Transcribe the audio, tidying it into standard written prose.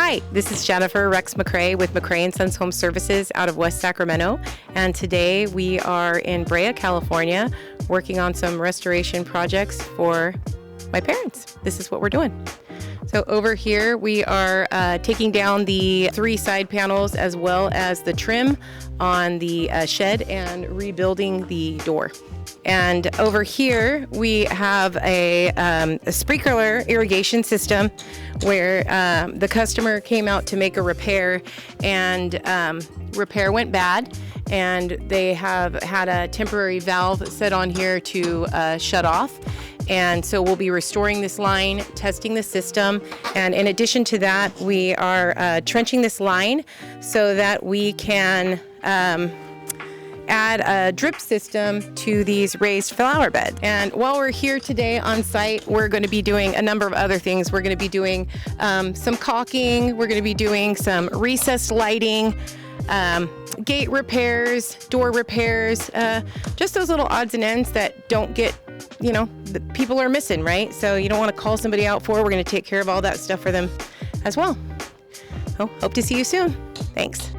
Hi, this is Jennifer Rex McCray with McCray Sons Home Services out of West Sacramento, and today we are in Brea, California, working on some restoration projects for my parents. This is what we're doing. So over here we are taking down the 3 side panels as well as the trim on the shed and rebuilding the door. And over here we have a sprinkler irrigation system where the customer came out to make a repair, and repair went bad, and they have had a temporary valve set on here to shut off. And so we'll be restoring this line, testing the system, and in addition to that, we are trenching this line so that we can add a drip system to these raised flower beds. And while we're here today on site, we're going to be doing a number of other things. We're going to be doing some caulking, we're going to be doing some recessed lighting, gate repairs, door repairs, just those little odds and ends that don't get, the people are missing, right? So you don't want to call somebody out for. We're going to take care of all that stuff for them as well. So hope to see you soon. Thanks.